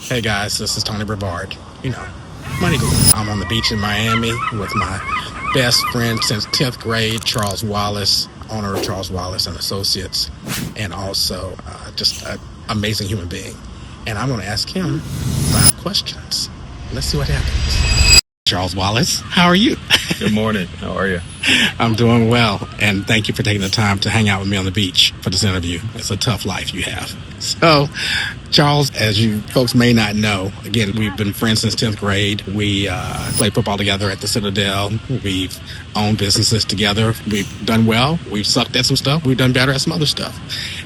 Hey guys, this is Tony Brevard. You know, Money Guru. I'm on the beach in Miami with my best friend since 10th grade, Charles Wallace, owner of Charles Wallace and Associates, and also just an amazing human being. And I'm going to ask him 5 questions. Let's see what happens. Charles Wallace, how are you? Good morning. How are you? I'm doing well, and thank you for taking the time to hang out with me on the beach for this interview. It's a tough life you have. So, Charles, as you folks may not know, again, we've been friends since 10th grade. We played football together at the Citadel. We've owned businesses together. We've done well. We've sucked at some stuff. We've done better at some other stuff.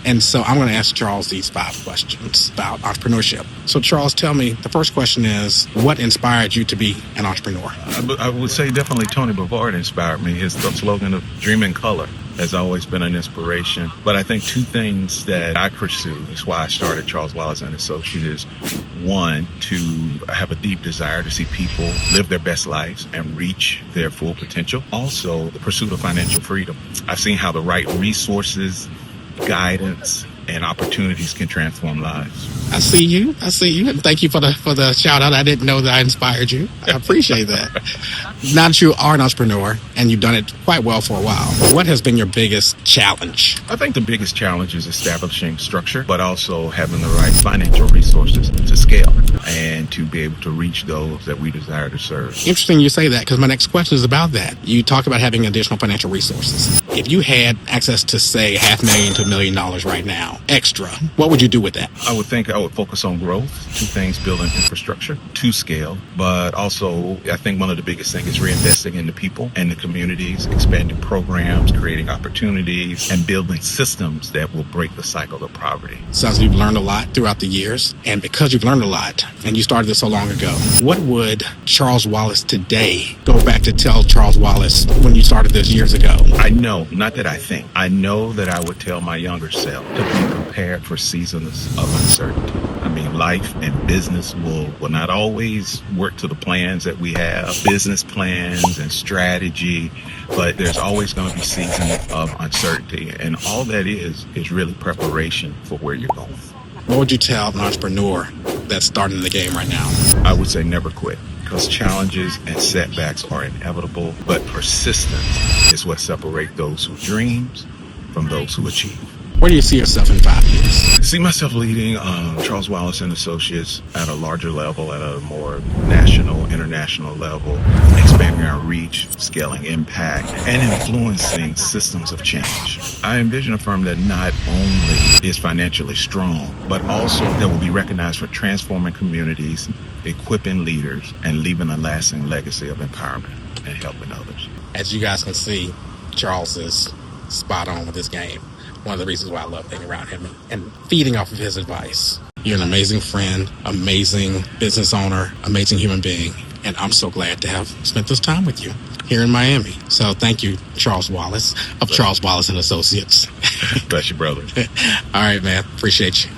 And so I'm going to ask Charles these 5 questions about entrepreneurship. So, Charles, tell me, the first question is, what inspired you to be an entrepreneur? I would say definitely Tony Brevard inspired me. His slogan of Dream in Color has always been an inspiration. But I think 2 things that I pursue, that's why I started Charles Wallace and Associates, is 1, to have a deep desire to see people live their best lives and reach their full potential. Also, the pursuit of financial freedom. I've seen how the right resources, guidance, and opportunities can transform lives. I see you. And thank you for the shout out. I didn't know that I inspired you. I appreciate that. Now that you are an entrepreneur and you've done it quite well for a while, what has been your biggest challenge? I think the biggest challenge is establishing structure, but also having the right financial resources to scale and to be able to reach those that we desire to serve. Interesting you say that, because my next question is about that. You talk about having additional financial resources. If you had access to, say, $500,000 to $1 million right now, extra, what would you do with that? I would focus on growth. 2 things: building infrastructure to scale, but also I think one of the biggest things is reinvesting in the people and the communities, expanding programs, creating opportunities, and building systems that will break the cycle of poverty. Sounds like you've learned a lot throughout the years, and because you've learned a lot and you started this so long ago, what would Charles Wallace today go back to tell Charles Wallace when you started this years ago? I know, not that I think, I know that I would tell my younger self to be prepared for seasons of uncertainty. I mean, life and business will not always work to the plans that we have, business plans and strategy, but there's always going to be seasons of uncertainty. And all that is really preparation for where you're going. What would you tell an entrepreneur that's starting the game right now? I would say never quit, because challenges and setbacks are inevitable, but persistence is what separates those who dreams from those who achieve. Where do you see yourself in 5 years? I see myself leading Charles Wallace and Associates at a larger level, at a more national, international level, expanding our reach, scaling impact, and influencing systems of change. I envision a firm that not only is financially strong, but also that will be recognized for transforming communities, equipping leaders, and leaving a lasting legacy of empowerment and helping others. As you guys can see, Charles is spot on with this game. One of the reasons why I love being around him and feeding off of his advice. You're an amazing friend, amazing business owner, amazing human being, and I'm so glad to have spent this time with you here in Miami. So thank you, Charles Wallace of Charles Wallace and Associates. Bless you, brother. All right, man. Appreciate you.